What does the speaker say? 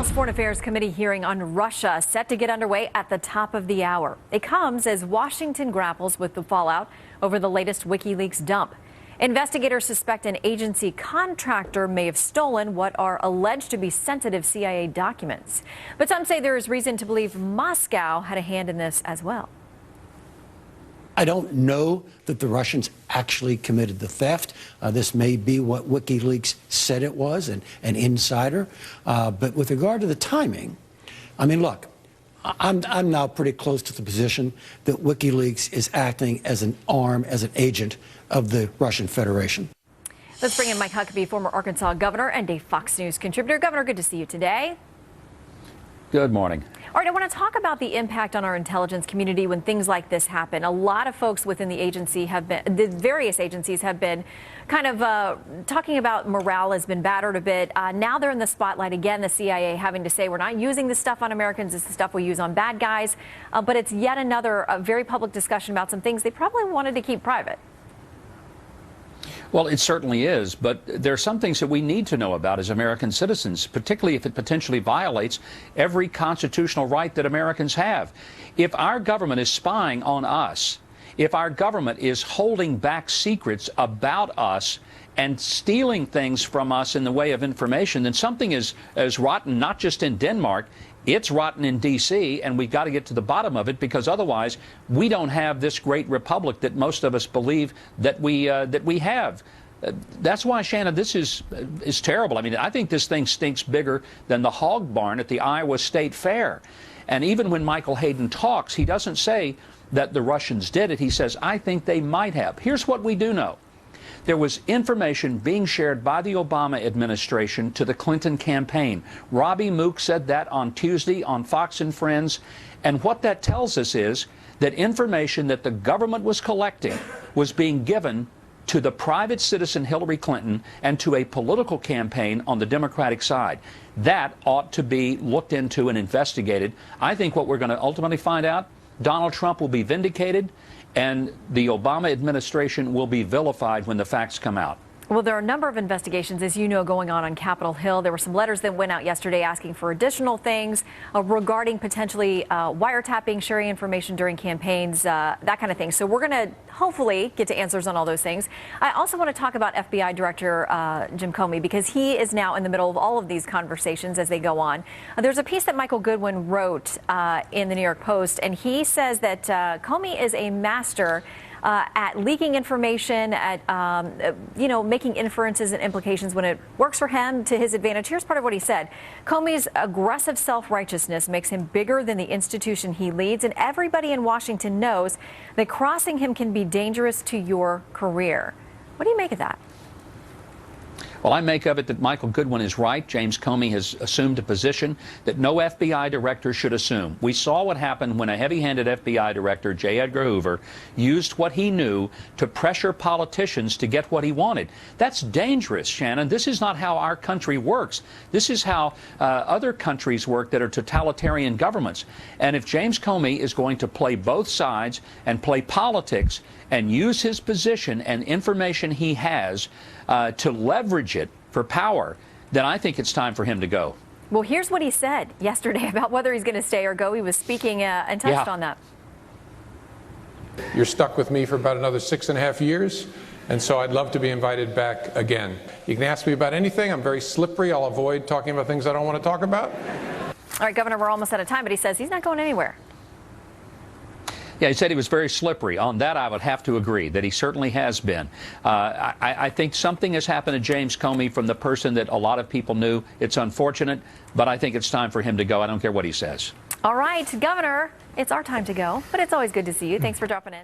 House Foreign Affairs Committee hearing on Russia set to get underway at the top of the hour. It comes as Washington grapples with the fallout over the latest WikiLeaks dump. Investigators suspect an agency contractor may have stolen what are alleged to be sensitive CIA documents. But some say there is reason to believe Moscow had a hand in this as well. I don't know that the Russians actually committed the theft. This may be what WikiLeaks said it was, an insider. But with regard to the timing, I mean, look, I'm now pretty close to the position that WikiLeaks is acting as an arm, as an agent of the Russian Federation. Let's bring in Mike Huckabee, former Arkansas governor and a Fox News contributor. Governor, good to see you today. Good morning. All right, I want to talk about the impact on our intelligence community when things like this happen. A lot of folks within the agency have been, the various agencies have been kind of talking about morale has been battered a bit. Now they're in the spotlight again, the CIA having to say we're not using this stuff on Americans, it's the stuff we use on bad guys. But it's yet another very public discussion about some things they probably wanted to keep private. Well, it certainly is, but there are some things that we need to know about as American citizens, particularly if it potentially violates every constitutional right that Americans have. If our government is spying on us, if our government is holding back secrets about us and stealing things from us in the way of information, then something is rotten, not just in Denmark, it's rotten in D.C., and we've got to get to the bottom of it, because otherwise we don't have this great republic that most of us believe that we have. That's why, Shannon, this is terrible. I mean, I think this thing stinks bigger than the hog barn at the Iowa State Fair. And even when Michael Hayden talks, he doesn't say that the Russians did it. He says, I think they might have. Here's what we do know. There was information being shared by the Obama administration to the Clinton campaign. Robbie Mook said that on Tuesday on Fox and Friends. And what that tells us is that information that the government was collecting was being given to the private citizen Hillary Clinton and to a political campaign on the Democratic side. That ought to be looked into and investigated. I think what we're going to ultimately find out, Donald Trump will be vindicated, and the Obama administration will be vilified when the facts come out. Well, there are a number of investigations, as you know, going on Capitol Hill. There were some letters that went out yesterday asking for additional things regarding potentially wiretapping, sharing information during campaigns, that kind of thing. So we're going to hopefully get to answers on all those things. I also want to talk about FBI Director Jim Comey, because he is now in the middle of all of these conversations as they go on. There's a piece that Michael Goodwin wrote in the New York Post, and he says that Comey is a master at leaking information, at making inferences and implications when it works for him to his advantage. Here's part of what he said. Comey's aggressive self-righteousness makes him bigger than the institution he leads, and everybody in Washington knows that crossing him can be dangerous to your career. What do you make of that? Well, I make of it that Michael Goodwin is right. James Comey has assumed a position that no FBI director should assume. We saw what happened when a heavy-handed FBI director, J. Edgar Hoover, used what he knew to pressure politicians to get what he wanted. That's dangerous, Shannon. This is not how our country works. This is how other countries work that are totalitarian governments. And if James Comey is going to play both sides and play politics and use his position and information he has to leverage it for power, then I think it's time for him to go. Well, here's what he said yesterday about whether he's going to stay or go. He was speaking and touched on that. You're stuck with me for about another 6.5 years, and so I'd love to be invited back again. You can ask me about anything. I'm very slippery. I'll avoid talking about things I don't want to talk about. All right, Governor, we're almost out of time, but he says he's not going anywhere. Yeah, he said he was very slippery. On that, I would have to agree that he certainly has been. I think something has happened to James Comey from the person that a lot of people knew. It's unfortunate, but I think it's time for him to go. I don't care what he says. All right, Governor, it's our time to go, but it's always good to see you. Thanks for dropping in.